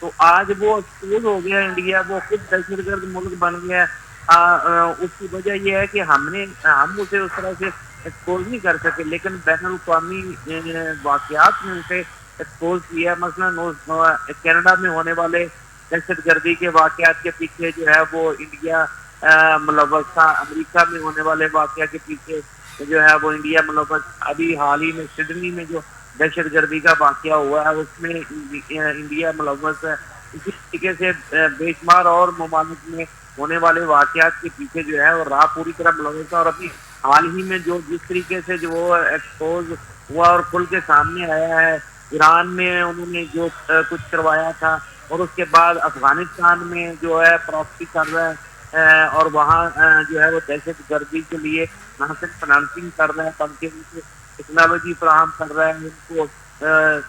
تو آج وہ ایکسپوز ہو گیا انڈیا، وہ خود دہشت گرد ملک بن گیا ہے۔ اس کی وجہ یہ ہے کہ ہم اسے اس طرح سے ایکسپوز نہیں کر سکے، لیکن بین الاقوامی واقعات میں اسے ایکسپوز کیا ہے۔ مثلا کینیڈا میں ہونے والے دہشت گردی کے واقعات کے پیچھے جو ہے وہ انڈیا ملوث تھا، امریکہ میں ہونے والے واقعات کے پیچھے جو ہے وہ انڈیا ملوث۔ ابھی حال ہی میں سڈنی میں جو دہشت گردی کا واقعہ ہوا ہے اس میں انڈیا ملوث ہے۔ اسی طریقے سے بے شمار اور ممالک میں ہونے والے واقعات کے پیچھے جو ہے وہ راہ پوری طرح ملوث ہے۔ اور ابھی حال ہی میں جو جس طریقے سے جو وہ ایکسپوز ہوا اور کھل کے سامنے آیا ہے، ایران میں انہوں نے جو کچھ کروایا تھا، اور اس کے بعد افغانستان میں جو ہے پراپرٹی کر رہا ہے، اور وہاں جو ہے وہ دہشت گردی کے لیے نہ صرف فنانسنگ کر رہا ہے بلکہ ان کو ٹیکنالوجی فراہم کر رہا ہے، ان کو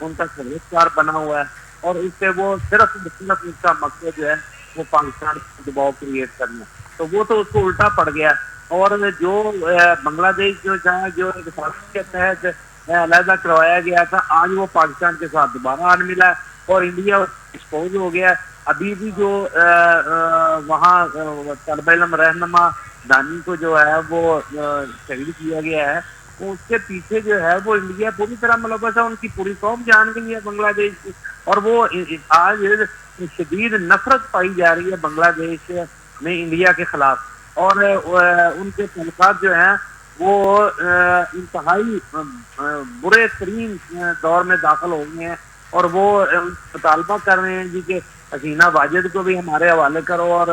ان کا سرمایہ بنا ہوا ہے، اور اس سے وہ صرف اس کا مقصد جو ہے وہ پاکستان کو دباؤ کریٹ کرنا، تو وہ تو اس کو الٹا پڑ گیا۔ اور جو بنگلہ دیش جو ایک سازش کے تحت علیحدہ کروایا گیا تھا، آج وہ پاکستان کے ساتھ دوبارہ آن ملا اور انڈیا ایکسپوز ہو گیا۔ ابھی بھی جو وہاں طالب علم رہنما دانی کو جو ہے وہ شہید کیا گیا ہے، اس کے پیچھے جو ہے وہ انڈیا پوری طرح ملوث ہے، ان کی پوری قوم جان گئی ہے بنگلہ دیش کی، اور وہ آج شدید نفرت پائی جا رہی ہے بنگلہ دیش میں انڈیا کے خلاف، اور ان کے تعلقات جو ہیں وہ انتہائی برے ترین دور میں داخل ہو گئے ہیں، اور وہ مطالبہ کر رہے ہیں جی کہ حسینہ واجد کو بھی ہمارے حوالے کرو اور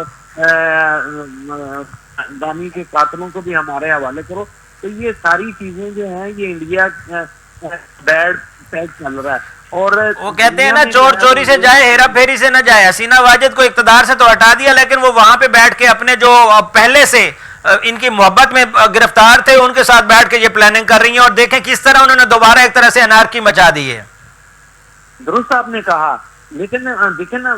دانی کے قاتلوں کو بھی ہمارے حوالے کرو۔ تو یہ ساری چیزیں جو ہیں یہ انڈیا بیڈ پیج چل رہا ہے، اور وہ کہتے ہیں نا چور چوری سے جائے ہیرا پھیری سے نہ جائے۔ حسینہ واجد کو اقتدار سے تو ہٹا دیا، لیکن وہ وہاں پہ بیٹھ کے اپنے جو پہلے سے ان کی محبت میں گرفتار تھے ان کے ساتھ بیٹھ کے یہ پلاننگ کر رہی ہیں، اور دیکھیں کس طرح انہوں نے دوبارہ ایک طرح سے انارکی مچا دی ہے۔ درست آپ نے کہا، لیکن دیکھیں نا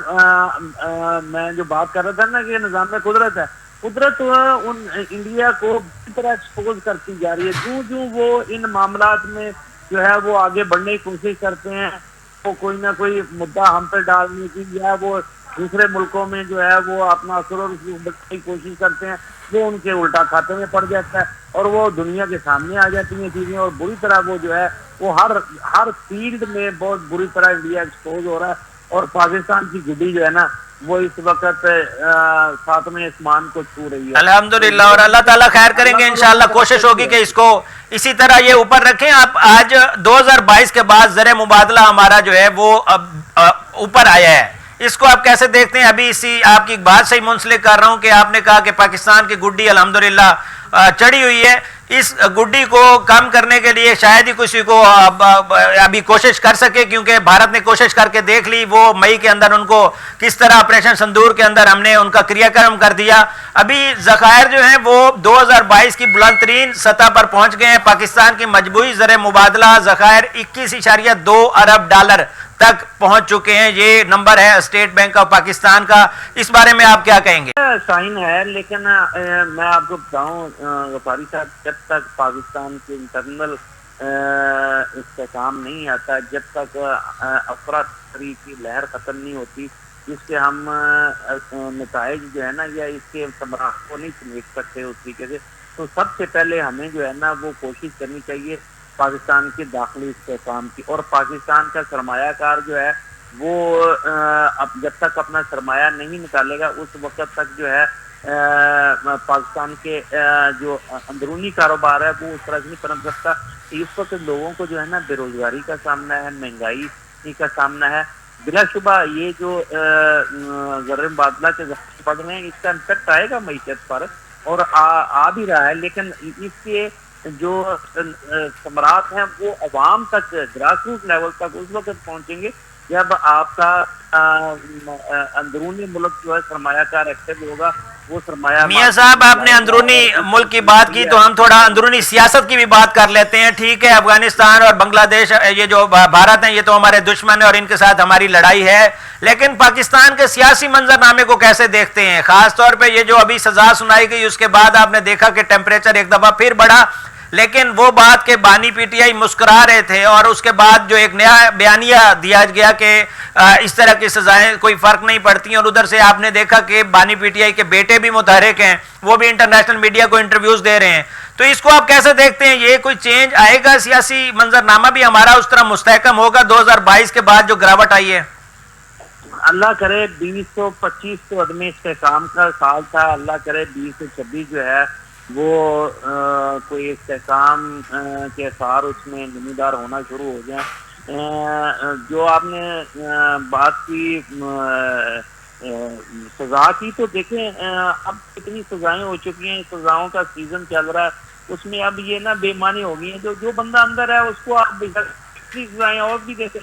میں جو بات کر رہا تھا نا کہ نظام قدرت ہے، قدرت ان انڈیا کو اس طرح ایکسپوز کرتی جا رہی ہے، جو وہ ان معاملات میں جو ہے وہ آگے بڑھنے کی کوشش کرتے ہیں، وہ کوئی نہ کوئی مدعا ہم پہ ڈالنے کی یا وہ دوسرے ملکوں میں جو ہے وہ اپنا اثر و رسوخ بڑھنے کی کوشش کرتے ہیں، وہ ان کے الٹا کھاتے میں پڑ جاتا ہے، اور وہ دنیا کے سامنے آ جاتی ہیں چیزیں، اور بری طرح وہ جو ہے وہ ہر فیلڈ میں بہت بری طرح انڈیا ایکسپوز ہو رہا ہے، اور پاکستان کی گڈی جو ہے نا وہ اس وقت ساتویں آسمان کو چھو رہی ہے الحمدللہ، اور اللہ تعالیٰ خیر کریں گے انشاءاللہ، کوشش ہوگی کہ اس کو اسی طرح یہ اوپر رکھیں۔ آپ آج 2022 کے بعد زر مبادلہ ہمارا جو ہے وہ اب اوپر آیا ہے، اس کو آپ کیسے دیکھتے ہیں؟ ابھی اسی آپ کی بات سے ہی منسلک کر رہا ہوں کہ آپ نے کہا کہ پاکستان کی گڈی الحمدللہ چڑھی ہوئی ہے، اس گڈی کو کم کرنے کے لیے شاید ہی کسی کو ابھی کوشش کر سکے، کیونکہ بھارت نے کوشش کر کے دیکھ لی، وہ مئی کے اندر ان کو کس طرح آپریشن سندور کے اندر ہم نے ان کا کریا کرم کر دیا۔ ابھی ذخائر جو ہیں وہ 2022 کی بلند ترین سطح پر پہنچ گئے ہیں، پاکستان کی مجموعی زر مبادلہ ذخائر 21.2 ارب ڈالر تک پہنچ چکے ہیں، یہ نمبر ہے اسٹیٹ بینک آف پاکستان کا، اس بارے میں آپ کیا کہیں گے؟ سائن ہے، لیکن میں آپ کو بتاؤں غفاری صاحب، جب تک پاکستان کے انٹرنل استحکام نہیں آتا، جب تک افراتفری کی لہر ختم نہیں ہوتی، جس کے ہم نتائج جو ہے نا یا اس کے ثمرات کو نہیں سمیٹ سکتے اس طریقے سے، تو سب سے پہلے ہمیں جو ہے نا وہ کوشش کرنی چاہیے پاکستان کے داخلی استحکام کی، اور پاکستان کا سرمایہ کار جو ہے وہ اب جب تک اپنا سرمایہ نہیں نکالے گا اس وقت تک جو ہے پاکستان کے جو اندرونی کاروبار ہے وہ اس طرح سے نہیں پنپ سکتا۔ اس وقت لوگوں کو جو ہے نا بے روزگاری کا سامنا ہے، مہنگائی کا سامنا ہے، بلا شبہ یہ جو زر مبادلہ کے ذخائر پڑ رہے ہیں اس کا امپیکٹ آئے گا معیشت پر، اور آ بھی رہا ہے، لیکن اس کے جو ثمرات ہیں وہ عوام تک، گراس روٹ لیول تک اس وقت پہنچیں گے جب آپ کا اندرونی ملک جو ہے سرمایہ کار ایکٹیو ہوگا، وہ سرمایہ۔ میاں صاحب آپ نے اندرونی ملک کی بات کی تو ہم تھوڑا اندرونی سیاست کی بھی بات کر لیتے ہیں۔ ٹھیک ہے، افغانستان اور بنگلہ دیش یہ جو بھارت ہیں یہ تو ہمارے دشمن ہیں اور ان کے ساتھ ہماری لڑائی ہے، لیکن پاکستان کے سیاسی منظرنامے کو کیسے دیکھتے ہیں؟ خاص طور پہ یہ جو ابھی سزا سنائی گئی اس کے بعد آپ نے دیکھا کہ ٹیمپریچر ایک دفعہ پھر بڑھا، لیکن وہ بات کہ بانی پی ٹی آئی مسکرا رہے تھے اور اس کے بعد جو ایک نیا بیانیہ دیا گیا کہ اس طرح کی سزائیں کوئی فرق نہیں پڑتی ہیں، اور ادھر سے آپ نے دیکھا کہ بانی پی ٹی آئی کے بیٹے بھی متحرک ہیں، وہ بھی انٹرنیشنل میڈیا کو انٹرویوز دے رہے ہیں، تو اس کو آپ کیسے دیکھتے ہیں؟ یہ کوئی چینج آئے گا؟ سیاسی منظرنامہ بھی ہمارا اس طرح مستحکم ہوگا 2022 کے بعد جو گراوٹ آئی ہے؟ اللہ کرے 2025 تو عدم استحکام کا سال تھا، اللہ کرے 2026 جو ہے وہ کوئی استحکام کے آثار اس میں نمودار ہونا شروع ہو جائیں۔ جو آپ نے بات کی سزا کی، تو دیکھیں اب کتنی سزائیں ہو چکی ہیں، سزاؤں کا سیزن چل رہا ہے، اس میں اب یہ نا بے معنی ہو گئی ہیں، جو بندہ اندر ہے اس کو آپ سزائیں اور بھی دیکھیں،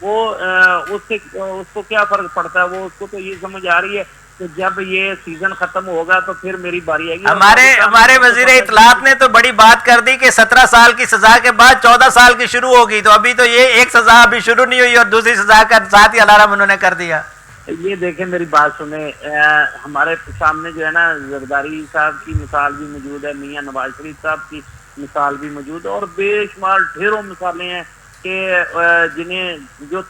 وہ اس کو کیا فرق پڑتا ہے، وہ اس کو تو یہ سمجھ آ رہی ہے کہ جب یہ سیزن ختم ہوگا تو پھر میری باری آئے گی۔ ہمارے وزیر اطلاعات نے تو بڑی بات کر دی کہ 17 سال کی سزا کے بعد 14 سال کی شروع ہوگی، تو ابھی تو یہ ایک سزا ابھی شروع نہیں ہوئی اور دوسری سزا کا ساتھ ہی الارم انہوں نے کر دیا۔ یہ دیکھیں میری بات سنیں، ہمارے سامنے جو ہے نا زرداری صاحب کی مثال بھی موجود ہے، میاں نواز شریف صاحب کی مثال بھی موجود ہے، اور بے شمار ڈھیروں مثالیں ہیں کہ جنہیں جو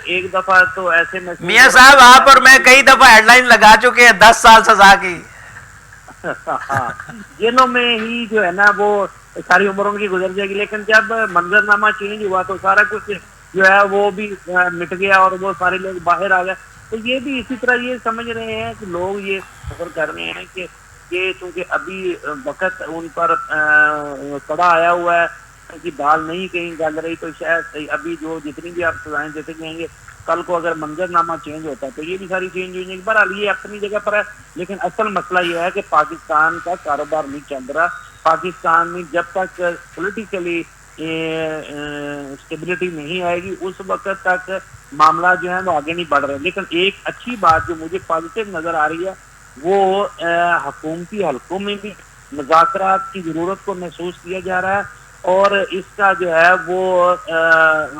ایک دفعہ تو ایسے میں میاں صاحب آپ اور میں کئی دفعہ ہیڈ لائن لگا چکے ہیں 10 سال سزا کی، جنوں میں ہی جو ہے نا وہ ساری عمروں کی گزر جائے گی، لیکن جب منظرنامہ چینج ہوا تو سارا کچھ جو ہے وہ بھی مٹ گیا اور وہ سارے لوگ باہر آ گئے۔ تو یہ بھی اسی طرح یہ سمجھ رہے ہیں کہ لوگ یہ فکر کر رہے ہیں کہ یہ چونکہ ابھی وقت ان پر کڑا آیا ہوا ہے کہ بال نہیں کہیں گل رہی، تو شاید ابھی جو جتنی بھی آپ سزائیں دیتے جائیں گے، کل کو اگر منظرنامہ چینج ہوتا ہے تو یہ بھی ساری چینج ہو جائیں گی۔ بہرحال یہ اپنی جگہ پر ہے، لیکن اصل مسئلہ یہ ہے کہ پاکستان کا کاروبار نہیں چل رہا۔ پاکستان میں جب تک پولیٹیکلی اسٹیبلٹی نہیں آئے گی اس وقت تک معاملہ جو ہے وہ آگے نہیں بڑھ رہے۔ لیکن ایک اچھی بات جو مجھے پازیٹیو نظر آ رہی ہے وہ حکومتی حلقوں میں بھی مذاکرات کی ضرورت کو محسوس کیا جا رہا ہے، اور اس کا جو ہے وہ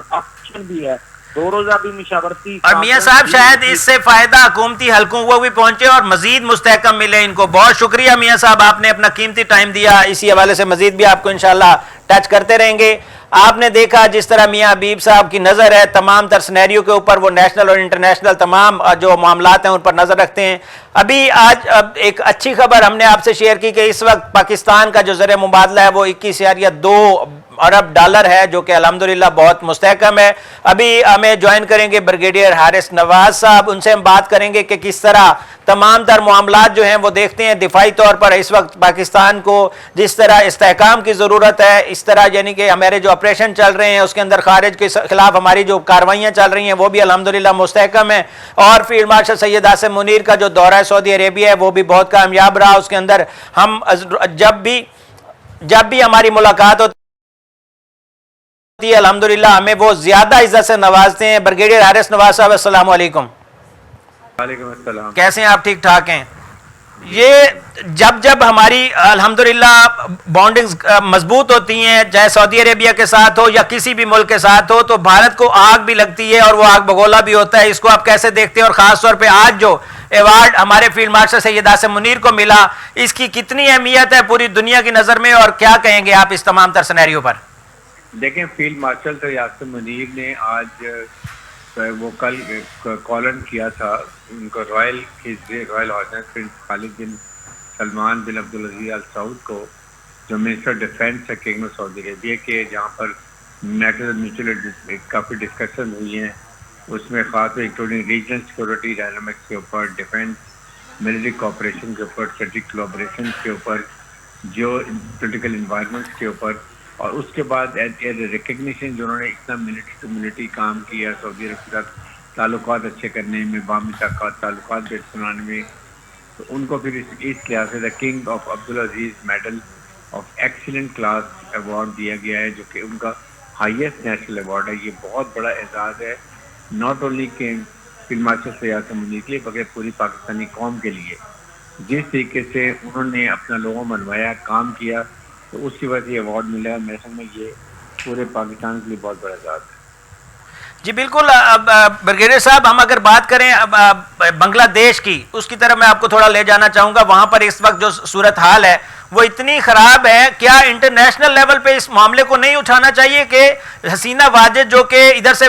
آپشن بھی ہے، 2 روزہ بھی مشاورتی۔ اور میاں صاحب شاید اس سے فائدہ حکومتی حلقوں کو بھی پہنچے اور مزید مستحکم ملے ان کو۔ بہت شکریہ میاں صاحب، آپ نے اپنا قیمتی ٹائم دیا، اسی حوالے سے مزید بھی آپ کو انشاءاللہ ٹچ کرتے رہیں گے۔ آپ نے دیکھا جس طرح میاں حبیب صاحب کی نظر ہے تمام تر سینیریو کے اوپر، وہ نیشنل اور انٹرنیشنل تمام جو معاملات ہیں ان پر نظر رکھتے ہیں۔ ابھی آج ایک اچھی خبر ہم نے آپ سے شیئر کی کہ اس وقت پاکستان کا جو زر مبادلہ ہے وہ 21.2 ارب ڈالر ہے، جو کہ الحمدللہ بہت مستحکم ہے۔ ابھی ہمیں جوائن کریں گے بریگیڈیئر حارث نواز صاحب، ان سے ہم بات کریں گے کہ کس طرح تمام تر معاملات جو ہیں وہ دیکھتے ہیں دفاعی طور پر اس وقت پاکستان کو جس طرح استحکام کی ضرورت ہے، اس طرح یعنی کہ ہمارے جو آپریشن چل رہے ہیں اس کے اندر خارج کے خلاف ہماری جو کارروائیاں چل رہی ہیں وہ بھی الحمدللہ مستحکم ہیں، اور فیلڈ مارشل سید آصم منیر کا جو دورہ سعودی عربیہ ہے وہ بھی بہت کامیاب رہا۔ اس کے اندر ہم جب بھی ہماری ملاقات ہوتی ہے الحمدللہ ہمیں وہ زیادہ عزت سے نوازتے ہیں۔ بریگیڈیئر حارث نواز صاحب السلام علیکم۔ وعلیکم السلام۔ کیسے ہیں آپ؟ ٹھیک ٹھاک ہیں؟ یہ جب ہماری الحمدللہ بانڈنگز مضبوط ہوتی ہیں، چاہے سعودی عربیہ کے ساتھ ہو یا کسی بھی ملک کے ساتھ ہو، تو بھارت کو آگ بھی لگتی ہے اور وہ آگ بگولا بھی ہوتا ہے۔ اس کو آپ کیسے دیکھتے ہیں؟ اور خاص طور پہ آج جو ایوارڈ ہمارے فیلڈ مارشل سید آصم منیر کو ملا، اس کی کتنی اہمیت ہے پوری دنیا کی نظر میں، اور کیا کہیں گے آپ اس تمام تر سینیریو پر؟ دیکھیں، فیلڈ مارشل سید آصم منیر نے آج وہ کل کالن کیا تھا ان کو رائل ہارنس پرنس خالد بن سلمان بن عبدالعزیز آل سعود کو، جو منسٹر ڈیفینس ہے کنگڈم آف سعودی عربیہ کے، جہاں پر میٹرز میوچل کافی ڈسکشن ہوئی ہیں، اس میں خاص طور انکلوڈنگ ریجنل سیکورٹی ڈائنامکس کے اوپر، ڈیفینس ملٹری کوآپریشن کے اوپر، اسٹریٹجک کولیبریشن کے اوپر، جو پولیٹیکل انوائرمنٹ کے اوپر، اور اس کے بعد ایز اے ریکگنیشن جو انہوں نے اتنا ملٹری ٹو ملٹری کام کیا سعودی عرب کے ساتھ تعلقات اچھے کرنے میں، باہمی تعلقات بہتر بنانے میں، تو ان کو پھر اس لحاظ سے the king of Abdulaziz medal of excellent class award دیا گیا ہے، جو کہ ان کا ہائیسٹ نیشنل ایوارڈ ہے۔ یہ بہت بڑا اعزاز ہے، ناٹ اونلی کہ فیلڈ مارشل سید آصم منیر کے لیے بلکہ پوری پاکستانی قوم کے لیے۔ جس طریقے سے انہوں نے اپنا لوگوں منوایا، کام کیا، تو اس کی وجہ سے یہ ایوارڈ ملا ہے۔ میرے سمجھ میں یہ پورے پاکستان کے لیے بہت بڑا اعزاز ہے۔ جی بالکل۔ بریگیڈیئر صاحب ہم اگر بات کریں بنگلہ دیش کی، اس کی طرف میں آپ کو تھوڑا لے جانا چاہوں گا۔ وہاں پر اس وقت جو صورتحال ہے وہ اتنی خراب ہے. کیا انٹرنیشنل لیول پہ اس معاملے کو نہیں اٹھانا چاہیے کہ حسینہ واجد جو کہ ادھر سے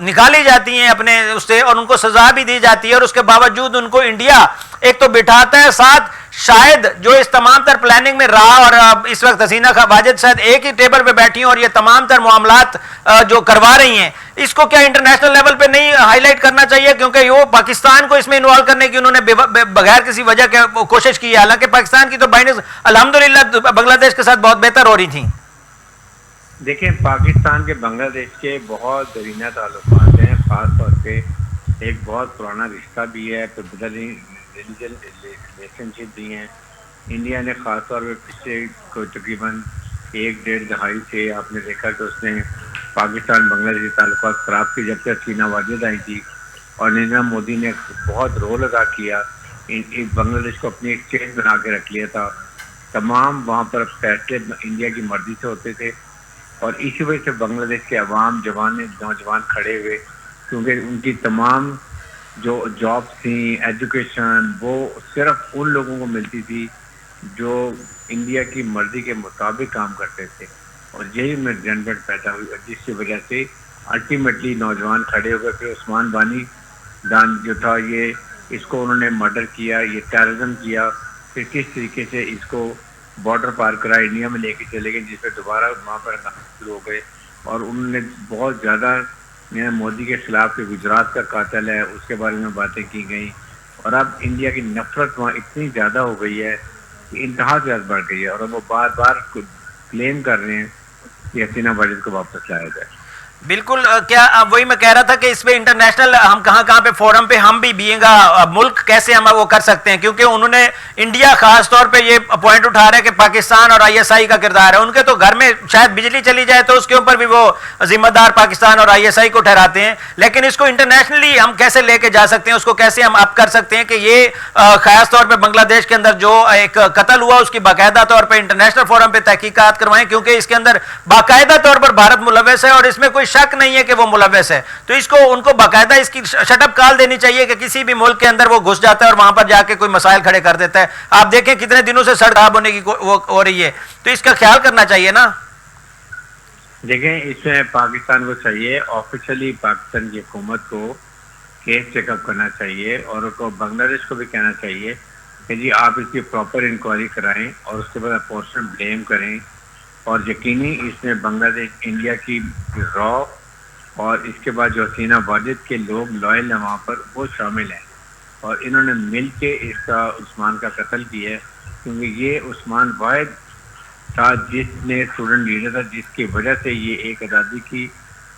نکالی جاتی ہیں اپنے اس سے اور ان کو سزا بھی دی جاتی ہے اور اس کے باوجود ان کو انڈیا ایک تو بٹھاتا ہے ساتھ, شاید جو اس تمام تر پلاننگ میں رہا اور اس وقت حسینہ واجد شاید ایک ہی ٹیبل پہ بیٹھی ہیں اور یہ تمام تر معاملات جو کروا رہی ہیں, اس کو کیا انٹرنیشنل لیول پہ نہیں ہائی لائٹ کرنا چاہیے؟ کیونکہ وہ پاکستان کو اس میں انوالو کرنے کی انہوں نے بغیر کسی وجہ کے کوشش کی ہے, حالانکہ پاکستان کی تو بائنڈنگز الحمدللہ بنگلہ دیش کے ساتھ بہت بہتر ہو رہی تھیں. دیکھیں, پاکستان کے بنگلہ دیش کے بہت درینہ تعلقات ہیں, خاص طور پہ ایک بہت پرانا رشتہ بھی ہے, ریلیجن ریلیشن شپ بھی ہیں. انڈیا نے خاص طور پہ پچھلے تقریباً 1-1.5 دہائی سے آپ نے دیکھا کہ اس نے پاکستان بنگلہ دیش تعلقات خراب کی. جب سے حسینہ واجد آئی تھی اور نریندر مودی نے بہت رول ادا کیا, بنگلہ دیش کو اپنی اسٹیٹ بنا کے رکھ لیا تھا. تمام وہاں پر فیصلے انڈیا کی مرضی سے ہوتے تھے اور اسی وجہ سے بنگلہ دیش کے عوام نوجوان کھڑے ہوئے, کیونکہ ان کی تمام جو جابس تھیں, ایجوکیشن, وہ صرف ان لوگوں کو ملتی تھی جو انڈیا کی مرضی کے مطابق کام کرتے تھے. اور یہی میرجنٹ پیدا ہوئی جس کی وجہ سے الٹیمیٹلی نوجوان کھڑے ہو گئے. پھر عثمان بانی دان جو تھا, یہ اس کو انہوں نے مرڈر کیا, یہ ٹیررزم کیا, پھر کس طریقے سے اس کو بارڈر پار کرا انڈیا میں لے کے چلے گئے, جس پہ دوبارہ وہاں پر شروع ہو گئے. اور انہوں نے بہت زیادہ مودی کے خلاف کہ گجرات کا قاتل ہے اس کے بارے میں باتیں کی گئیں. اور اب انڈیا کی نفرت وہاں اتنی زیادہ ہو گئی ہے کہ انتہا سے زیادہ بڑھ گئی ہے, اور وہ بار بار کلیم کر رہے ہیں کہ حسینہ واجد کو واپس لایا جائے. بالکل, کیا وہی میں کہہ رہا تھا کہ اس پہ انٹرنیشنل ہم کہاں پہ فورم پہ ہم بھی بینگ ملک کیسے ہم وہ کر سکتے ہیں, کیونکہ انہوں نے انڈیا خاص طور پہ یہ پوائنٹ اٹھا رہے ہیں کہ پاکستان اور ISI کا کردار ہے. ان کے تو گھر میں شاید بجلی چلی جائے تو اس کے اوپر بھی وہ ذمہ دار پاکستان اور ISI کو ٹھہراتے ہیں, لیکن اس کو انٹرنیشنلی ہم کیسے لے کے جا سکتے ہیں, اس کو کیسے ہم اپ کر سکتے ہیں کہ یہ خاص طور پہ بنگلہ دیش کے اندر جو ایک قتل ہوا اس کی باقاعدہ طور پہ انٹرنیشنل فورم پہ تحقیقات کروائیں, کیونکہ اس کے اندر باقاعدہ طور پر بھارت ملوث ہے اور اس میں کوئی شک نہیں ہے کہ وہ ملوث ہے. تو اس کو ان کو باقاعدہ اس کی شٹ اپ کال دینی چاہیے کہ کسی بھی ملک کے اندر وہ گھس جاتا ہے اور وہاں پر جا کے کوئی مسائل کھڑے کر دیتا ہے. آپ دیکھیں کتنے دنوں سے سڑک خراب ہونے کی وہ ہو رہی ہے, تو اس کا خیال کرنا چاہیے نا. دیکھیں, اس میں پاکستان کو چاہیے آفیشلی پاکستان کی حکومت کو کیس چیک اپ کرنا چاہیے, اور کو بنگلہ دیش کو بھی کہنا چاہیے کہ جی آپ اس کی پراپر انکوائری کرائیں اور اس کے بعد اپوزیشن بلیم کریں, اور یقینی اس میں بنگلہ دیش انڈیا کی را اور اس کے بعد جو حسینہ واجد کے لوگ لائل ہیں وہاں پر وہ شامل ہیں, اور انہوں نے مل کے اس کا عثمان کا قتل کیا ہے. کیونکہ یہ عثمان واحد تھا جس نے اسٹوڈنٹ لیڈر تھا, جس کی وجہ سے یہ ایک آزادی کی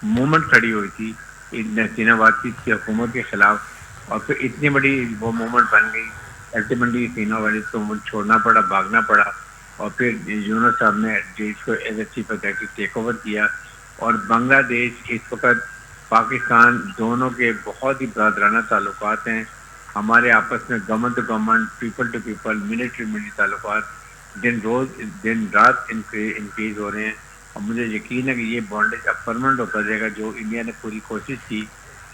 موومنٹ کھڑی ہوئی تھی حسینہ واجد کی حکومت کے خلاف, اور پھر اتنی بڑی وہ موومنٹ بن گئی. الٹیمیٹلی حسینہ واجد کو ملک چھوڑنا پڑا, بھاگنا پڑا, اور پھر یونس صاحب نے اس کو as a chief executive take over کیا. اور بنگلہ دیش اس وقت پاکستان دونوں کے بہت ہی برادرانہ تعلقات ہیں. ہمارے آپس میں government to government, people to people, military تعلقات دن رات انکریز ہو رہے ہیں, اور مجھے یقین ہے کہ یہ بانڈیج اب پرماننٹ ہوتا جائے گا. جو انڈیا نے پوری کوشش کی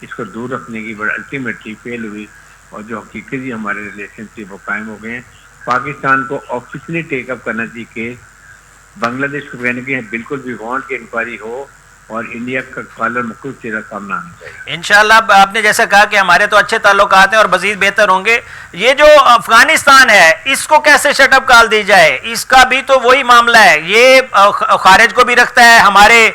اس کو دور رکھنے کی, بڑا الٹیمیٹلی فیل ہوئی, اور جو حقیقی ہمارے ریلیشن تھے وہ قائم ہو گئے ہیں. پاکستان کو آفیشلی ٹیک اپ کرنا چاہیے کہ بنگلہ دیش کو کہنے کے بالکل بھی وانٹ کی انکوائری ہو اور انڈیا کا کالر مکمل چہرہ سامنا آنا چاہیے. انشاءاللہ آپ نے جیسا کہا کہ ہمارے تو اچھے تعلقات ہیں اور مزید بہتر ہوں گے. یہ جو افغانستان ہے اس کو کیسے شٹ اپ کال دی جائے, اس کا بھی تو وہی معاملہ ہے. یہ خارج کو بھی رکھتا ہے, ہمارے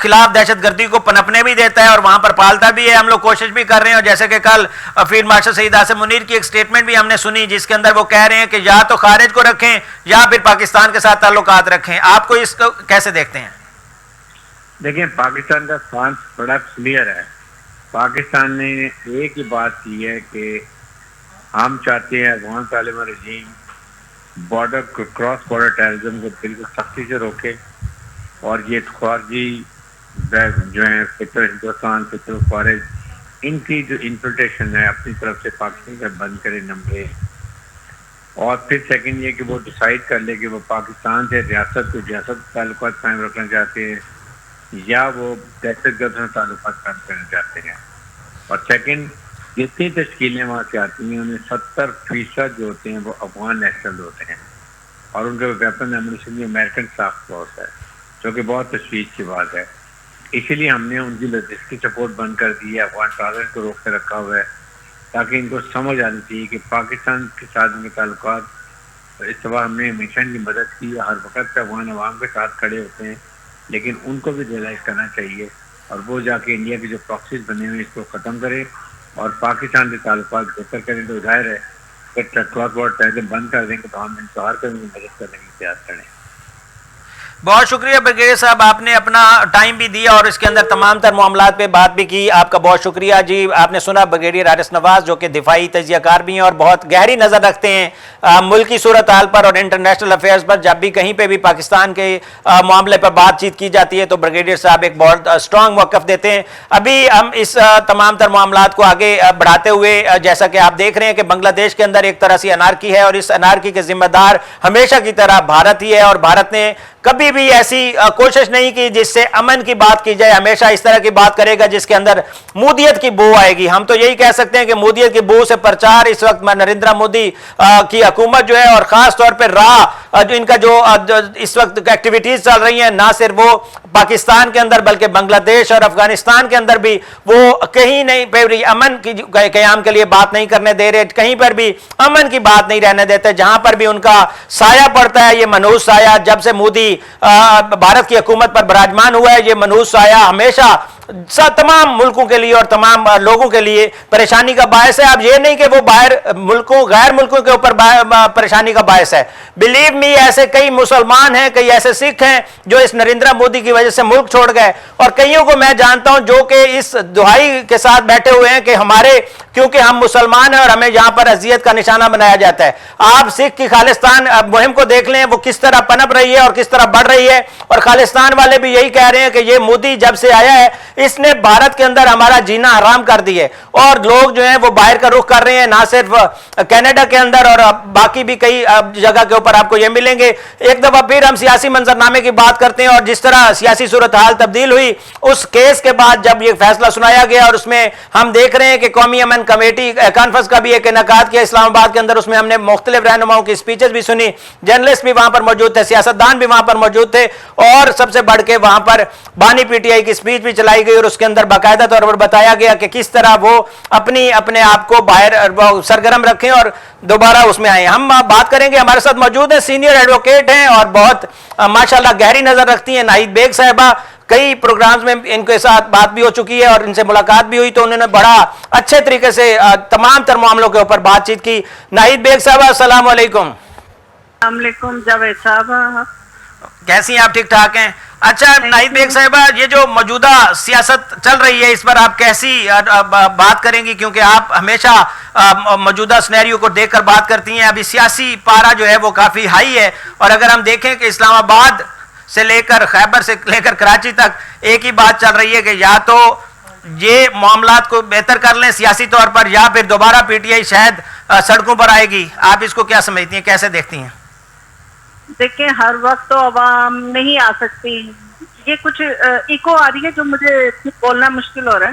خلاف دہشت گردی کو پنپنے بھی دیتا ہے اور وہاں پر پالتا بھی ہے. ہم لوگ کوشش بھی کر رہے ہیں, اور جیسے کہ کل فیلڈ مارشل سعید آصف منیر کی ایک سٹیٹمنٹ بھی ہم نے سنی جس کے اندر وہ کہہ رہے ہیں کہ یا تو خارج کو رکھیں یا پھر پاکستان کے ساتھ تعلقات رکھیں. آپ کو اس کو کیسے دیکھتے ہیں؟ دیکھیں, پاکستان کا اسٹانس بڑا کلیئر ہے. پاکستان نے ایک ہی بات کی ہے کہ ہم چاہتے ہیں افغان طالبان رجیم بارڈر کراس بارڈر ٹیررزم کو بالکل سختی سے روکے, اور یہ خارجی جو ہیں فطر ہندوستان, فطر خارج, ان کی جو انفلٹریشن ہے اپنی طرف سے پاکستان کا بند کرے نمبر. اور پھر سیکنڈ یہ کہ وہ ڈیسائیڈ کر لے کہ وہ پاکستان سے ریاست تعلقات قائم رکھنا چاہتے ہیں یا وہ دہشت گرد تعلقات قائم کرنا چاہتے ہیں. اور سیکنڈ, جتنی تشکیلیں وہاں سے آتی ہیں ان میں 70% جو ہوتے ہیں وہ افغان نیشنل ہوتے ہیں, اور ان کے ویپن ایمونیشن بھی امریکن ساخت فورس ہے، جو کہ بہت تشویش کی بات ہے. اسی لیے ہم نے ان کی لاجسٹک سپورٹ بند کر دی ہے، افغان ٹرانزٹ کو روک کے رکھا ہوا ہے، تاکہ ان کو سمجھ آنی چاہیے کہ پاکستان کے ساتھ ان کے تعلقات اس طرح ہم نے ہمیشہ ان کی مدد کی، ہر وقت پہ افغان عوام کے ساتھ کھڑے ہوتے ہیں، لیکن ان کو بھی ریئلائز کرنا چاہیے اور وہ جا کے انڈیا کے جو پراکسیز بنے ہوئے اس کو ختم کرے اور پاکستان کے تعلقات بہتر کریں. تو ظاہر ہے کہ کراس بارڈر پہلے بند کر دیں گے تو ہم انتظار کریں گے، مدد کرنے کی تیار کریں. بہت شکریہ بریگیڈیئر صاحب، آپ نے اپنا ٹائم بھی دیا اور اس کے اندر تمام تر معاملات پہ بات بھی کی. آپ کا بہت شکریہ. جی آپ نے سنا بریگیڈیئر حارث نواز جو کہ دفاعی تجزیہ کار بھی ہیں اور بہت گہری نظر رکھتے ہیں ملک کی صورتحال پر اور انٹرنیشنل افیئرز پر. جب بھی کہیں پہ بھی پاکستان کے معاملے پر بات چیت کی جاتی ہے تو بریگیڈیئر صاحب ایک بہت اسٹرانگ موقف دیتے ہیں. ابھی ہم اس تمام تر معاملات کو آگے بڑھاتے ہوئے جیسا کہ آپ دیکھ رہے ہیں کہ بنگلہ دیش کے اندر ایک طرح سے انارکی ہے اور اس انارکی کے ذمہ دار ہمیشہ کی طرح بھارت ہی ہے، اور بھارت نے کبھی بھی ایسی کوشش نہیں کی جس سے امن کی بات کی جائے. ہمیشہ اس طرح کی بات کرے گا جس کے اندر مودیت کی بو آئے گی. ہم تو یہی کہہ سکتے ہیں کہ مودیت کی بو سے پرچار اس وقت نریندر مودی کی حکومت جو ہے، اور خاص طور پہ جو ان کا جو اس وقت ایکٹیویٹیز چل رہی ہیں، نہ صرف وہ پاکستان کے اندر بلکہ بنگلہ دیش اور افغانستان کے اندر بھی وہ کہیں نہیں پہ امن کی قیام کے لیے بات نہیں کرنے دے رہے، کہیں پر بھی امن کی بات نہیں رہنے دیتے. جہاں پر بھی ان کا سایہ پڑتا ہے، یہ منحوس سایہ جب سے مودی بھارت کی حکومت پر براجمان ہوا ہے، یہ منحوس سایہ ہمیشہ تمام ملکوں کے لیے اور تمام لوگوں کے لیے پریشانی کا باعث ہے. اب یہ نہیں کہ وہ باہر ملکوں غیر ملکوں کے اوپر پریشانی کا باعث ہے. بلیو می، ایسے کئی مسلمان ہیں، کئی ایسے سکھ ہیں جو اس نریندر مودی کی وجہ سے ملک چھوڑ گئے، اور کئیوں کو میں جانتا ہوں جو کہ اس دہائی کے ساتھ بیٹھے ہوئے ہیں کہ ہمارے کیونکہ ہم مسلمان ہیں اور ہمیں یہاں پر اذیت کا نشانہ بنایا جاتا ہے. آپ سکھ کی خالستان مہم کو دیکھ لیں، وہ کس طرح پنپ رہی ہے اور کس طرح بڑھ رہی ہے، اور خالستان والے بھی یہی کہہ رہے ہیں کہ یہ مودی جب سے آیا ہے اس نے بھارت کے اندر ہمارا جینا حرام کر دی ہے. اور لوگ جو ہیں وہ باہر کا رخ کر رہے ہیں، نہ صرف کینیڈا کے اندر اور باقی بھی کئی جگہ کے اوپر آپ کو یہ ملیں گے. ایک دفعہ پھر ہم سیاسی منظرنامے کی بات کرتے ہیں، اور جس طرح سیاسی صورتحال تبدیل ہوئی اس کیس کے بعد جب یہ فیصلہ سنایا گیا، اور اس میں ہم دیکھ رہے ہیں کہ قومی امن کمیٹی کانفرنس کا بھی ایک انعقاد کیا اسلام آباد کے اندر، اس میں ہم نے مختلف رہنماؤں کی سپیچز بھی سنی، جرنلسٹ بھی وہاں پر موجود تھے، سیاستدان بھی وہاں پر موجود تھے، اور سب سے بڑھ کے وہاں پر بانی پی ٹی آئی کی سپیچ بھی چلائی گئی، اور اس کے اندر باقاعدہ طور پر بتایا گیا کہ کس طرح وہ اپنے آپ کو باہر سرگرم رکھیں اور دوبارہ اس میں آئیں. ہم بات کریں گے، ہمارے ساتھ موجود ہیں سینئر ایڈوکیٹ ہیں اور بہت ماشاءاللہ گہری نظر رکھتی ہیں ناہید بیگ صاحبہ. کئی پروگرامز میں ان کے ساتھ بات بھی ہو چکی ہے اور ان سے ملاقات بھی ہوئی، تو انہوں نے بڑا اچھے طریقے سے تمام تر معاملوں کے اوپر بات چیت کی. ناہید بیگ صاحبہ السلام علیکم. السلام علیکم جاوید صاحب، کیسی ہیں آپ؟ ٹھیک ٹھاک ہیں؟ اچھا ناہید بیگ صاحبہ، یہ جو موجودہ سیاست چل رہی ہے اس پر آپ کیسی بات کریں گی؟ کیونکہ آپ ہمیشہ موجودہ سنیریو کو دیکھ کر بات کرتی ہیں. ابھی سیاسی پارا جو ہے وہ کافی ہائی ہے، اور اگر ہم دیکھیں کہ اسلام آباد سے لے کر خیبر سے لے کر کراچی تک ایک ہی بات چل رہی ہے کہ یا تو یہ معاملات کو بہتر کر لیں سیاسی طور پر، یا پھر دوبارہ پی ٹی آئی شاید سڑکوں پر آئے گی. آپ اس کو کیا سمجھتی ہیں، کیسے دیکھتی ہیں؟ دیکھیں ہر وقت تو عوام نہیں آ سکتی، یہ کچھ ایکو آ رہی ہے جو مجھے بولنا مشکل ہو رہا ہے.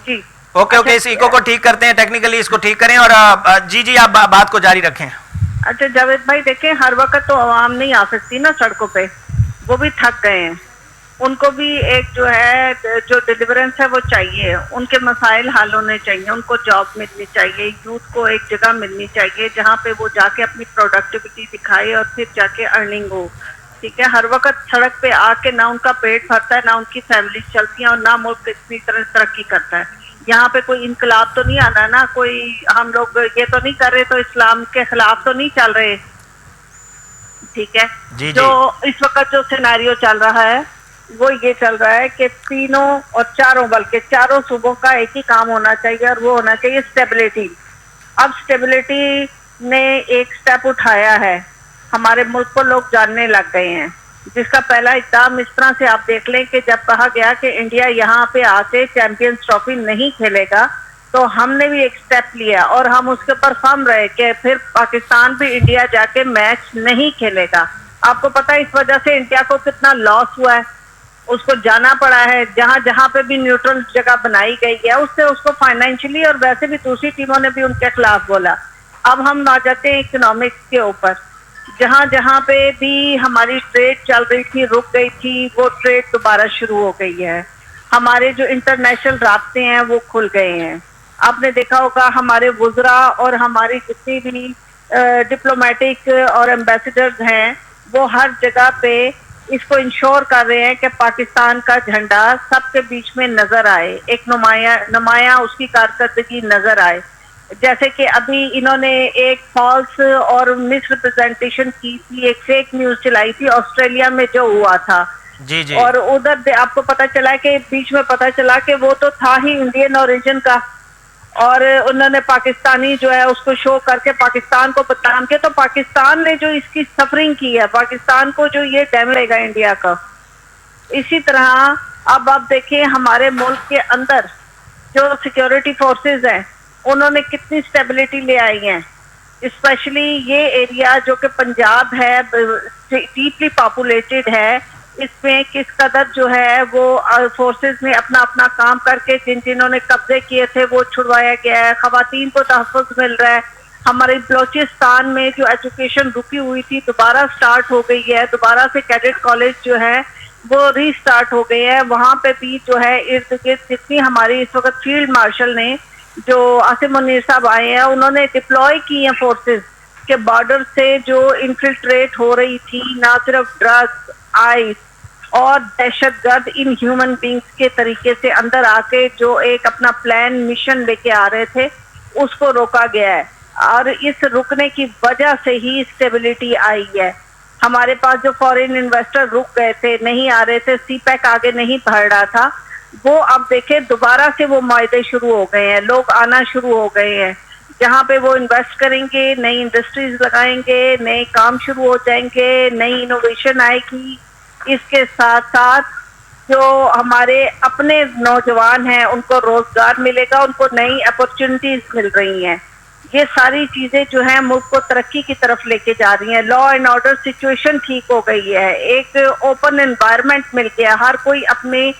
جی اوکے اس ایکو کو ٹھیک کرتے ہیں، ٹیکنیکلی اس کو ٹھیک کریں، اور جی آپ بات کو جاری رکھیں. اچھا جاوید بھائی، دیکھیں ہر وقت تو عوام نہیں آ سکتی نا سڑکوں پہ، وہ بھی تھک گئے ہیں، ان کو بھی ایک جو ہے جو ڈیلیورنس ہے وہ چاہیے، ان کے مسائل حل ہونے چاہیے، ان کو جاب ملنی چاہیے، یوتھ کو ایک جگہ ملنی چاہیے جہاں پہ وہ جا کے اپنی پروڈکٹیوٹی دکھائے اور پھر جا کے ارننگ ہو. ٹھیک ہے، ہر وقت سڑک پہ آ کے نہ ان کا پیٹ بھرتا ہے، نہ ان کی فیملیز چلتی ہیں، اور نہ ملک اتنی طرح ترقی کرتا ہے. یہاں پہ کوئی انقلاب تو نہیں آنا نا، کوئی ہم لوگ یہ تو نہیں کر رہے تو اسلام کے خلاف تو نہیں چل رہے. ٹھیک ہے، جو اس وقت جو سیناریو چل رہا ہے وہ یہ چل رہا ہے کہ تینوں اور چاروں، بلکہ چاروں صوبوں کا ایک ہی کام ہونا چاہیے، اور وہ ہونا چاہیے اسٹیبلٹی. اب اسٹیبلٹی نے ایک سٹیپ اٹھایا ہے، ہمارے ملک کو لوگ جاننے لگ گئے ہیں، جس کا پہلا اقدام اس طرح سے آپ دیکھ لیں کہ جب کہا گیا کہ انڈیا یہاں پہ آ کے چیمپئنز ٹرافی نہیں کھیلے گا، تو ہم نے بھی ایک سٹیپ لیا اور ہم اس کے اوپر فرم رہے کہ پھر پاکستان بھی انڈیا جا کے میچ نہیں کھیلے گا. آپ کو پتہ ہے اس وجہ سے انڈیا کو کتنا لاس ہوا ہے، اس کو جانا پڑا ہے، جہاں پہ بھی نیوٹرل جگہ بنائی گئی ہے اس سے اس کو فائنینشلی اور ویسے بھی دوسری ٹیموں نے بھی ان کے خلاف بولا. اب ہم آ جاتے ہیں اکنامکس کے اوپر. جہاں جہاں پہ بھی ہماری ٹریڈ چل رہی تھی رک گئی تھی وہ ٹریڈ دوبارہ شروع ہو گئی ہے. ہمارے جو انٹرنیشنل رابطے ہیں وہ کھل گئے ہیں. آپ نے دیکھا ہوگا ہمارے وزراء اور ہماری جتنی بھی ڈپلومیٹک اور ایمبیسڈرز ہیں وہ ہر جگہ پہ اس کو انشور کر رہے ہیں کہ پاکستان کا جھنڈا سب کے بیچ میں نظر آئے, ایک نمایاں اس کی کارکردگی نظر آئے. جیسے کہ ابھی انہوں نے ایک فالس اور مس ریپرزینٹیشن کی تھی, ایک فیک نیوز چلائی تھی آسٹریلیا میں جو ہوا تھا. جی جی. اور ادھر آپ کو پتا چلا کہ بیچ میں پتا چلا کہ وہ تو تھا ہی انڈین اوریجن کا, اور انہوں نے پاکستانی جو ہے اس کو شو کر کے پاکستان کو بدنام کیا. تو پاکستان نے جو اس کی سفرنگ کی ہے, پاکستان کو جو یہ ڈیمیج لے گا انڈیا کا. اسی طرح اب آپ دیکھیں ہمارے ملک کے اندر جو سیکیورٹی فورسز ہیں انہوں نے کتنی اسٹیبلٹی لے آئی ہیں. اسپیشلی یہ ایریا جو کہ پنجاب ہے ڈیپلی پاپولیٹڈ ہے, اس میں کس قدر جو ہے وہ فورسز نے اپنا اپنا کام کر کے جنہوں نے قبضے کیے تھے وہ چھڑوایا گیا ہے. خواتین کو تحفظ مل رہا ہے. ہمارے بلوچستان میں جو ایجوکیشن رکی ہوئی تھی دوبارہ سٹارٹ ہو گئی ہے, دوبارہ سے کیڈٹ کالج جو ہے وہ ری سٹارٹ ہو گئے ہیں. وہاں پہ بھی جو ہے ارد گرد جتنی ہماری اس وقت فیلڈ مارشل نے جو عاصم منیر صاحب آئے ہیں انہوں نے ڈپلوائے کی ہیں فورسز کے بارڈر سے جو انفلٹریٹ ہو رہی تھی, نہ صرف ڈرگس, آئس اور دہشت گرد ان ہیومن بینگز کے طریقے سے اندر آ کے جو ایک اپنا پلان مشن لے کے آ رہے تھے اس کو روکا گیا ہے. اور اس رکنے کی وجہ سے ہی اسٹیبلٹی آئی ہے. ہمارے پاس جو فورین انویسٹر رک گئے تھے, نہیں آ رہے تھے, سی پیک آگے نہیں بڑھ رہا تھا, وہ اب دیکھیں دوبارہ سے وہ معاہدے شروع ہو گئے ہیں, لوگ آنا شروع ہو گئے ہیں. جہاں پہ وہ انویسٹ کریں گے, نئی انڈسٹریز لگائیں گے, نئے کام شروع ہو جائیں گے, نئی انوویشن آئے گی. اس کے ساتھ ساتھ جو ہمارے اپنے نوجوان ہیں ان کو روزگار ملے گا, ان کو نئی اپرچونٹیز مل رہی ہیں. یہ ساری چیزیں جو ہیں ملک کو ترقی کی طرف لے کے جا رہی ہیں. لا اینڈ آرڈر سچویشن ٹھیک ہو گئی ہے, ایک اوپن انوائرمنٹ مل گیا. ہر کوئی اپنے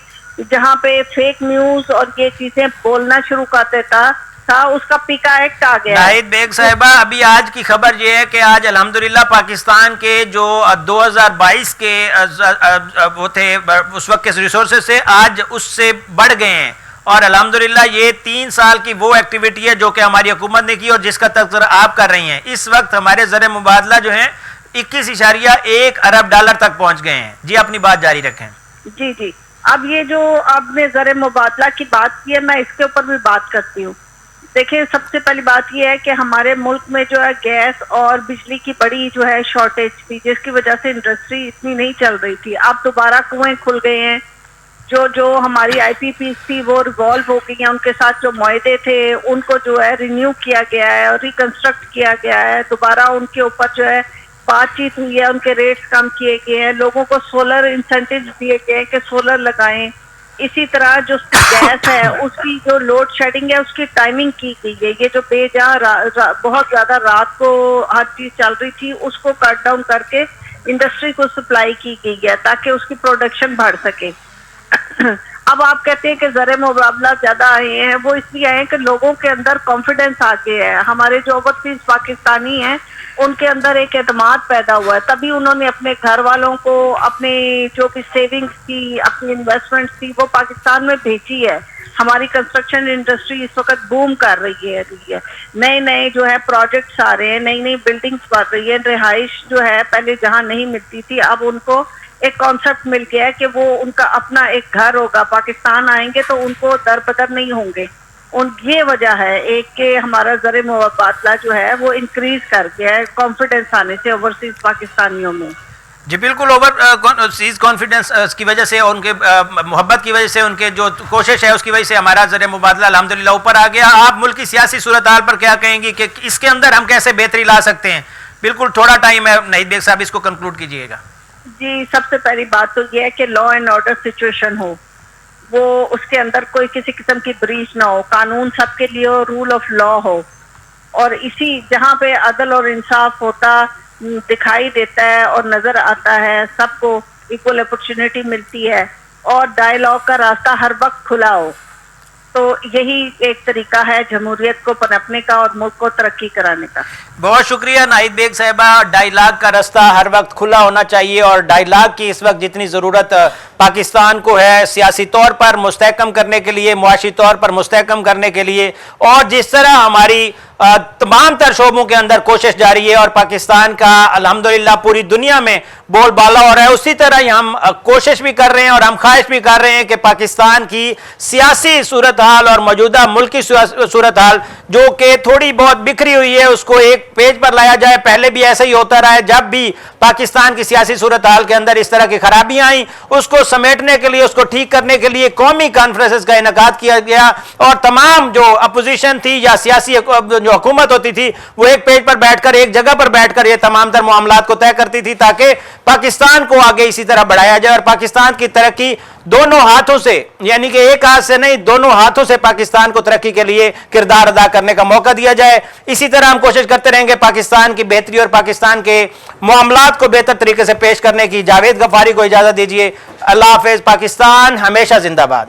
جہاں پہ فیک نیوز اور یہ چیزیں بولنا شروع کرتے تھا اس کا پیکا ایکٹ آ گیا. ناہید بیگ صاحبہ, ابھی آج کی خبر یہ ہے کہ آج الحمدللہ پاکستان کے جو 2022 کے وہ تھے اس وقت کے ریسورسز سے آج اس سے بڑھ گئے ہیں, اور الحمدللہ یہ 3 سال کی وہ ایکٹیویٹی ہے جو کہ ہماری حکومت نے کی اور جس کا تذکرہ آپ کر رہی ہیں. اس وقت ہمارے زر مبادلہ جو ہیں 21.1 ارب ڈالر تک پہنچ گئے ہیں. جی اپنی بات جاری رکھیں. جی جی, اب یہ جو آپ نے زر مبادلہ کی بات کی ہے میں اس کے اوپر بھی بات کرتی ہوں. دیکھیں سب سے پہلی بات یہ ہے کہ ہمارے ملک میں جو ہے گیس اور بجلی کی بڑی جو ہے شارٹیج تھی, جس کی وجہ سے انڈسٹری اتنی نہیں چل رہی تھی. اب دوبارہ کنویں کھل گئے ہیں, جو ہماری آئی پی پی تھی وہ ریوالو ہو گئی ہیں, ان کے ساتھ جو معاہدے تھے ان کو جو ہے رینیو کیا گیا ہے اور ریکنسٹرکٹ کیا گیا ہے. دوبارہ ان کے اوپر جو ہے بات چیت ہوئی ہے, ان کے ریٹس کم کیے گئے ہیں, لوگوں کو سولر انسینٹیو دیے گئے ہیں کہ سولر لگائیں. اسی طرح جو گیس ہے اس کی جو لوڈ شیڈنگ ہے اس کی ٹائمنگ کی گئی ہے. یہ جو بے جہاں بہت زیادہ رات کو ہر چیز چل رہی تھی اس کو کٹ ڈاؤن کر کے انڈسٹری کو سپلائی کی گئی ہے تاکہ اس کی پروڈکشن بڑھ سکے. اب آپ کہتے ہیں کہ زر مبادلہ زیادہ آئے ہیں, وہ اس لیے آئے ہیں کہ لوگوں کے اندر کانفیڈنس آ گیا ہے. ہمارے جو اوورسیز پاکستانی ہیں ان کے اندر ایک اعتماد پیدا ہوا ہے, تبھی انہوں نے اپنے گھر والوں کو اپنے جو بھی سیونگز تھی, اپنی انویسٹمنٹس تھی وہ پاکستان میں بھیجی ہے. ہماری کنسٹرکشن انڈسٹری اس وقت بوم کر رہی ہے, نئے جو ہے پروجیکٹس آ رہے ہیں, نئی بلڈنگس بڑھ رہی ہے. رہائش جو ہے پہلے جہاں نہیں ملتی تھی اب ان کو ایک کانسیپٹ مل گیا ہے کہ وہ ان کا اپنا ایک گھر ہوگا. پاکستان آئیں گے تو ان کو در بدر نہیں ہوں گے. یہ وجہ ہے ایک کہ ہمارا زر مبادلہ جو ہے وہ انکریز کر گیا ہے کانفیڈنس آنے سے اوورسیز پاکستانیوں میں. جی بالکل, اوورسیز کانفیڈنس کی وجہ سے اور ان کے محبت کی وجہ سے, ان کے جو کوشش ہے اس کی وجہ سے ہمارا زر مبادلہ الحمدللہ اوپر آ گیا. آپ ملک کی سیاسی صورتحال پر کیا کہیں گی کہ اس کے اندر ہم کیسے بہتری لا سکتے ہیں؟ بالکل تھوڑا ٹائم ہے, ناہید بیگ صاحب اس کو کنکلوڈ کیجیے گا. جی سب سے پہلی بات تو یہ ہے کہ لا اینڈ آرڈر سچویشن ہو, وہ اس کے اندر کوئی کسی قسم کی بریچ نہ ہو, قانون سب کے لیے رول آف لا ہو, اور اسی جہاں پہ عدل اور انصاف ہوتا دکھائی دیتا ہے اور نظر آتا ہے, سب کو ایکول اپرچونٹی ملتی ہے اور ڈائیلاگ کا راستہ ہر وقت کھلا ہو. تو یہی ایک طریقہ ہے جمہوریت کو پنپنے کا اور ملک کو ترقی کرانے کا. بہت شکریہ ناہید بیگ صاحبہ. ڈائیلاگ کا رستہ ہر وقت کھلا ہونا چاہیے اور ڈائیلاگ کی اس وقت جتنی ضرورت پاکستان کو ہے سیاسی طور پر مستحکم کرنے کے لیے, معاشی طور پر مستحکم کرنے کے لیے, اور جس طرح ہماری تمام تر شعبوں کے اندر کوشش جاری ہے اور پاکستان کا الحمدللہ پوری دنیا میں بول بالا ہو رہا ہے, اسی طرح ہی ہم کوشش بھی کر رہے ہیں اور ہم خواہش بھی کر رہے ہیں کہ پاکستان کی سیاسی صورتحال اور موجودہ ملکی صورتحال جو کہ تھوڑی بہت بکھری ہوئی ہے اس کو ایک پیج پر لایا جائے. پہلے بھی ایسا ہی ہوتا رہا ہے, جب بھی پاکستان کی سیاسی صورتحال کے اندر اس طرح کی خرابیاں آئیں اس کو سمیٹنے کے لیے, اس کو ٹھیک کرنے کے لیے قومی کانفرنسز کا انعقاد کیا گیا اور تمام جو اپوزیشن تھی یا سیاسی جو حکومت ہوتی تھی وہ ایک پیج پر بیٹھ کر, ایک جگہ پر بیٹھ کر یہ تمام تر معاملات کو طے کرتی تھی تاکہ پاکستان کو آگے اسی طرح بڑھایا جائے اور پاکستان کی ترقی دونوں ہاتھوں سے, یعنی کہ ایک ہاتھ سے نہیں دونوں ہاتھوں سے پاکستان کو ترقی کے لیے کردار ادا کرنے کا موقع دیا جائے. اسی طرح ہم کوشش کرتے رہیں گے پاکستان کی بہتری اور پاکستان کے معاملات کو بہتر طریقے سے پیش کرنے کی. جاوید غفاری کو اجازت دیجیے. اللہ حافظ. پاکستان ہمیشہ زندہ باد.